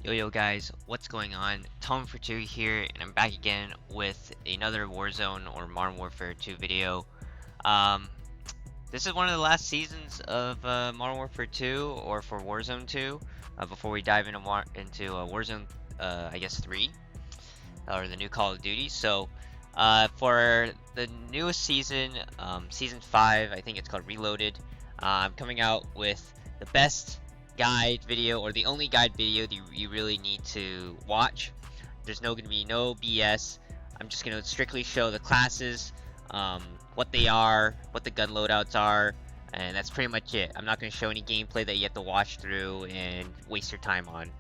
Yo guys, what's going on? Tom for 2 here, and I'm back again with another Warzone or Modern Warfare 2 video. Um, this is one of the last seasons of Modern Warfare 2 or for Warzone 2 before we dive into Warzone, I guess 3 or the new Call of Duty. So, for the newest season, season 5, I think it's called Reloaded. I'm coming out with the best guide video or the only guide video that you really need to watch. There's going to be no BS. I'm just going to strictly show the classes, what they are, what the gun loadouts are, and that's pretty much it. I'm not going to show any gameplay that you have to watch through and waste your time on.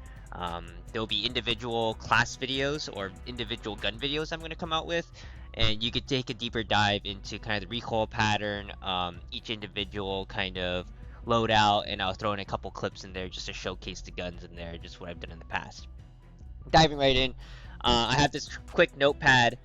There'll be individual class videos or individual gun videos I'm going to come out with, and you could take a deeper dive into kind of the recoil pattern, each individual kind of loadout, and I'll throw in a couple clips in there just to showcase the guns in there, just what I've done in the past. Diving right in, I have this quick notepad,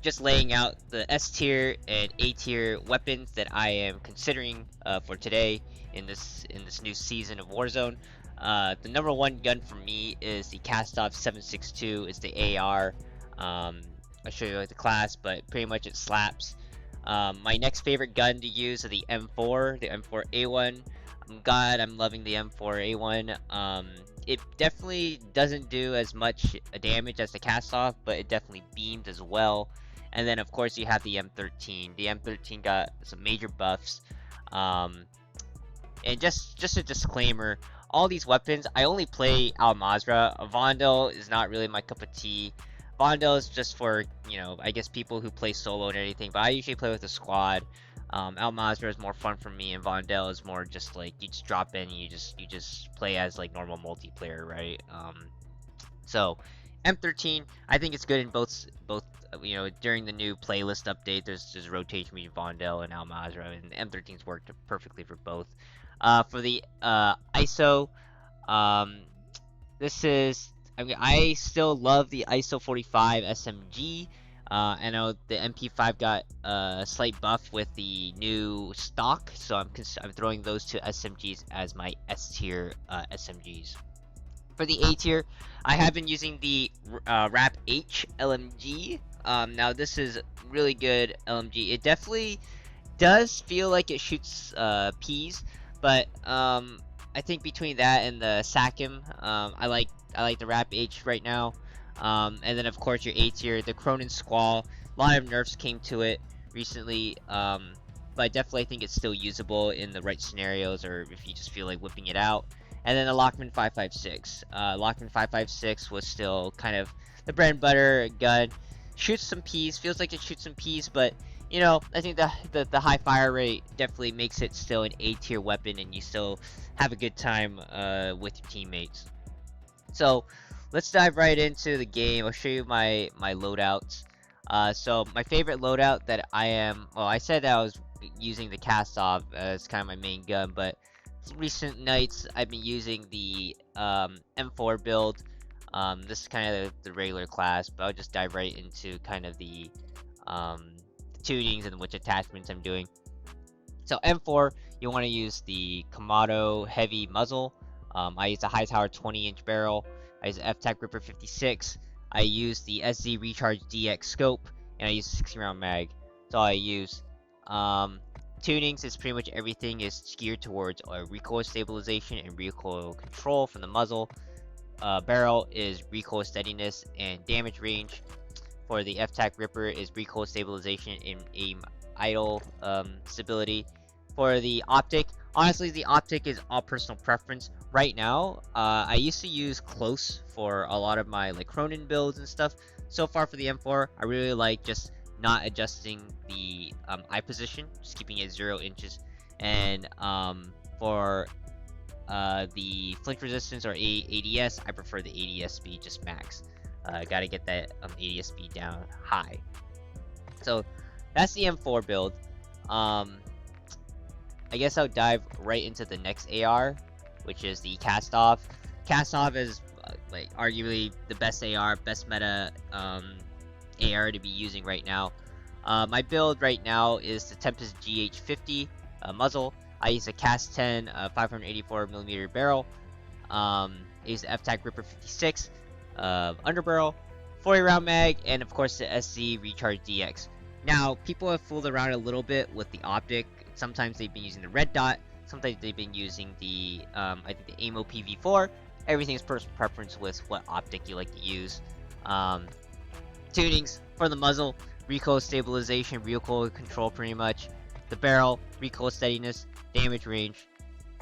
just laying out the S tier and A tier weapons that I am considering for today in this new season of Warzone. The number one gun for me is the Kastov 7.62. It's the AR. I'll show you like the class, but pretty much it slaps. My next favorite gun to use is the M4, the M4A1. I'm loving the M4A1. It definitely doesn't do as much damage as the Kastov, but it definitely beams as well. And then of course you have the M13. The M13 got some major buffs. And just a disclaimer, all these weapons, I only play Al Mazrah. Vondel is not really my cup of tea. Vondel is just for, I guess people who play solo and anything, but I usually play with a squad. Al Mazrah is more fun for me, and Vondel is more just like you just drop in and you just play as like normal multiplayer, right? So M13, I think it's good in both during the new playlist update. There's rotation between Vondel and Al Mazrah, and M13's worked perfectly for both. For the ISO, I still love the ISO 45 SMG. I know the MP5 got a slight buff with the new stock, so I'm throwing those two SMGs as my S tier SMGs. For the A tier, I have been using the Rapp H LMG. Now this is really good LMG. It definitely does feel like it shoots peas, but I think between that and the Sakim, I like the Rapp H right now. And then of course your A tier, the Cronin Squall. A lot of nerfs came to it recently, but I definitely think it's still usable in the right scenarios, or if you just feel like whipping it out. And then the Lockman 5.56. Lockman 5.56 was still kind of the bread and butter gun. Shoots some peas, feels like it shoots some peas, but I think the high fire rate definitely makes it still an A tier weapon, and you still have a good time with your teammates. So let's dive right into the game. I'll show you my loadouts. So my favorite loadout that I said that I was using the Kastov as kind of my main gun, but recent nights I've been using the M4 build. This is kind of the regular class, but I'll just dive right into kind of the tunings and which attachments I'm doing. So M4, you want to use the Kamado heavy muzzle. I use a high tower 20-inch barrel. I use the F-Tac Ripper 56. I use the SZ Recharge DX scope, and I use a 60-round mag. That's all I use. Tunings is pretty much everything is geared towards recoil stabilization and recoil control from the muzzle. Barrel is recoil steadiness and damage range. For the F-Tac Ripper is recoil stabilization and aim idle stability. For the optic, honestly, the optic is all personal preference. Right now, I used to use close for a lot of my like Cronin builds and stuff. So far for the M4, I really like just not adjusting the eye position, just keeping it 0 inches. And for the flinch resistance or ADS, I prefer the ADS speed just max. Gotta get that ADS speed down high. So that's the M4 build. I guess I'll dive right into the next AR, which is the Kastov. Kastov is like arguably the best AR, best meta AR to be using right now. My build right now is the Tempest GH50 muzzle. I use a Cast 10 584mm barrel. I use the F-Tac Ripper 56 underbarrel, 40 round mag, and of course the SC Recharge DX. Now, people have fooled around a little bit with the optic. Sometimes they've been using the red dot. Sometimes they've been using the, I think the AMO PV4. Everything is personal preference with what optic you like to use. Tunings for the muzzle, recoil stabilization, recoil control pretty much. The barrel, recoil steadiness, damage range.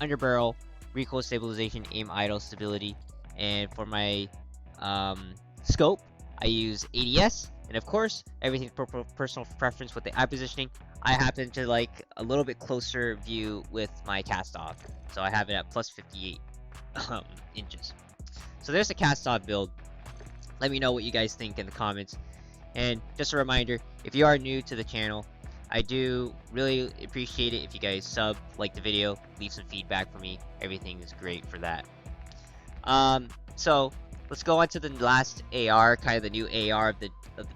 Underbarrel, recoil stabilization, aim idle stability. And for my scope, I use ADS. And of course, everything's personal preference with the eye positioning. I happen to like a little bit closer view with my Kastov. So I have it at plus 58 inches. So there's the Kastov build. Let me know what you guys think in the comments. And just a reminder, if you are new to the channel, I do really appreciate it if you guys sub, like the video, leave some feedback for me. Everything is great for that. So let's go on to the last AR, kind of the new AR of the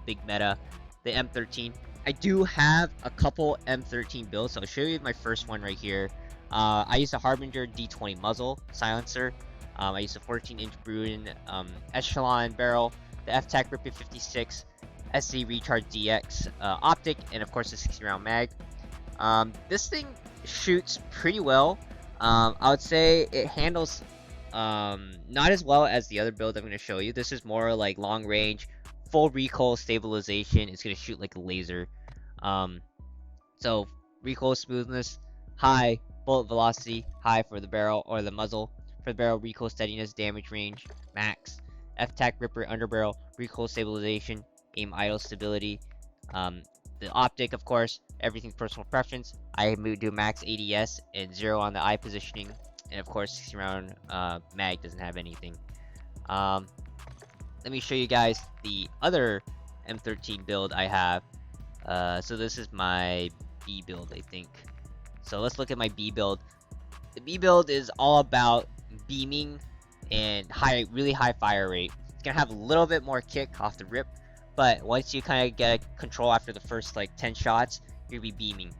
big meta, the M13. I do have a couple M13 builds, so I'll show you my first one right here. I use the Harbinger D20 muzzle silencer. I use the 14-inch Bruin Echelon barrel, the F-Tac Ripper 56, SC Recharge DX optic, and of course the 60-round mag. This thing shoots pretty well. I would say it handles not as well as the other build I'm going to show you. This is more like long range, full recoil stabilization. It's going to shoot like a laser. So recoil smoothness, high. Bullet velocity, high for the barrel or the muzzle. For the barrel, recoil steadiness, damage range, max. F-Tac Ripper underbarrel, recoil stabilization, aim idle stability. The optic, of course, everything's personal preference. I do max ADS and 0 on the eye positioning. And of course, 60 round mag doesn't have anything. Let me show you guys the other M13 build I have. So this is my B build, I think. So let's look at my B build. The B build is all about beaming and really high fire rate. It's gonna have a little bit more kick off the rip, but once you kind of get control after the first like 10 shots, you'll be beaming.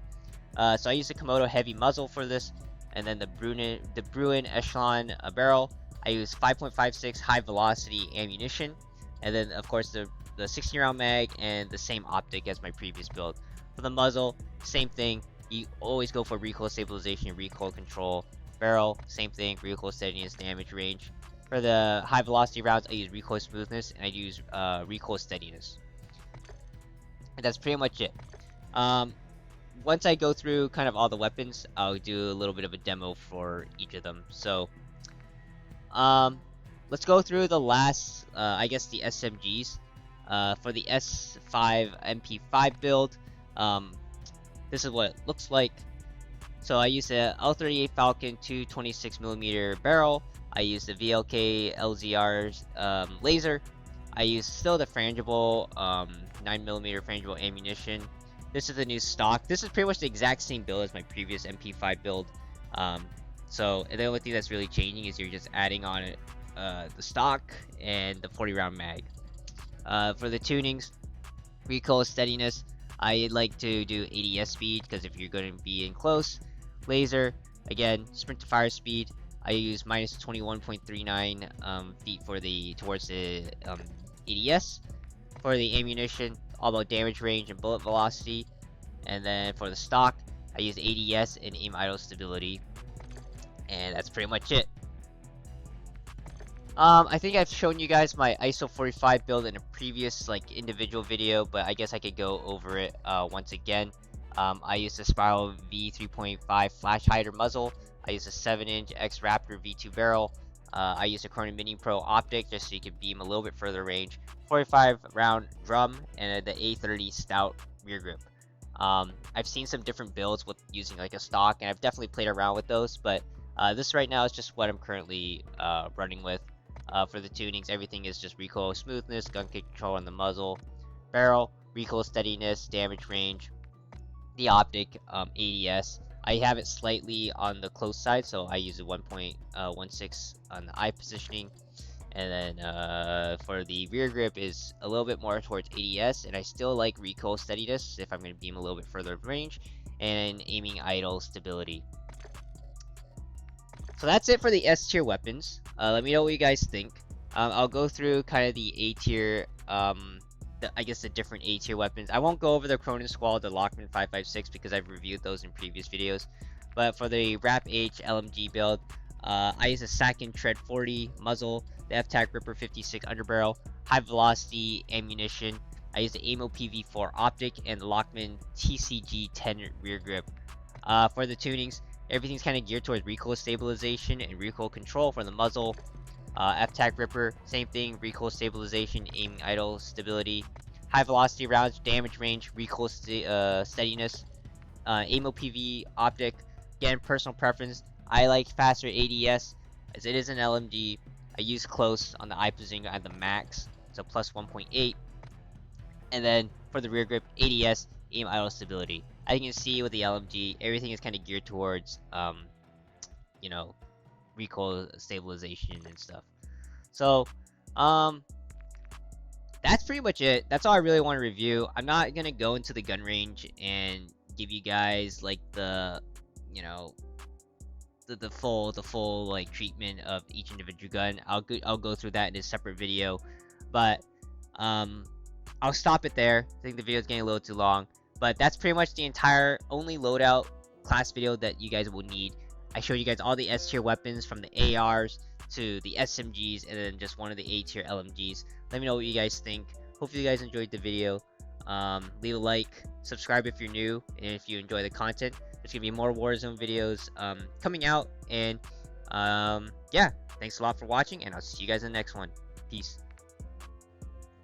So I use the Komodo heavy muzzle for this, and then the Bruin Echelon barrel. I use 5.56 high velocity ammunition, and then of course the 60 round mag and the same optic as my previous build. For the muzzle, same thing. You always go for recoil stabilization, recoil control. Barrel, same thing, recoil steadiness, damage range. For the high velocity rounds, I use recoil smoothness and I use recoil steadiness. And that's pretty much it. Once I go through kind of all the weapons, I'll do a little bit of a demo for each of them. So, let's go through the last, I guess the SMGs. For the S5 MP5 build, this is what it looks like. So I use the L38 Falcon 226mm barrel. I use the VLK LZR's laser. I use still the frangible 9mm frangible ammunition. This is the new stock. This is pretty much the exact same build as my previous MP5 build. So the only thing that's really changing is you're just adding on the stock and the 40 round mag. For the tunings, recoil steadiness, I like to do ADS speed because if you're going to be in close. Laser, again, sprint to fire speed. I use minus 21.39 feet for towards the ADS. For the ammunition, all about damage range and bullet velocity. And then for the stock, I use ADS and aim idle stability. And that's pretty much it. I think I've shown you guys my ISO 45 build in a previous like individual video, but I guess I could go over it once again. I use the Spiral V3.5 flash hider muzzle. I use a 7-inch X Raptor V2 barrel. I use a Corona Mini Pro optic just so you can beam a little bit further range. 45 round drum and the A30 stout rear grip. I've seen some different builds with using like a stock, and I've definitely played around with those, but this right now is just what I'm currently running with. For the tunings, everything is just recoil smoothness, gun control on the muzzle, barrel, recoil steadiness, damage range, the optic, ADS. I have it slightly on the close side, so I use a 1.16 on the eye positioning, and then for the rear grip is a little bit more towards ADS, and I still like recoil steadiness if I'm going to beam a little bit further range, and aiming idle stability. So that's it for the S tier weapons. Let me know what you guys think. I'll go through kind of the A tier, I guess the different A tier weapons. I won't go over the Cronin Squall, the Lockman 556 because I've reviewed those in previous videos. But for the Rapp H LMG build, I use a Sakin Tread 40 muzzle, the F-Tac Ripper 56 underbarrel, high velocity ammunition. I use the AMO PV4 optic and the Lockman TCG 10 rear grip. For the tunings, everything's kind of geared towards recoil stabilization and recoil control for the muzzle. F-Tac Ripper, same thing, recoil stabilization, aiming idle, stability, high velocity rounds, damage range, recoil steadiness. AMO PV optic, again, personal preference. I like faster ADS as it is an LMG. I use close on the eye position at the max, so plus 1.8. And then for the rear grip, ADS, aim idle stability. As you can see with the LMG, everything is kind of geared towards, you know, recoil stabilization and stuff. So, that's pretty much it. That's all I really want to review. I'm not gonna go into the gun range and give you guys like the, you know, the full like treatment of each individual gun. I'll go through that in a separate video, but I'll stop it there. I think the video is getting a little too long, but that's pretty much the entire only loadout class video that you guys will need. I showed you guys all the S tier weapons from the ARs to the SMGs and then just one of the A tier LMGs. Let me know what you guys think. Hopefully you guys enjoyed the video. Leave a like, subscribe if you're new, and if you enjoy the content. There's gonna be more Warzone videos coming out, and yeah, thanks a lot for watching, and I'll see you guys in the next one. Peace.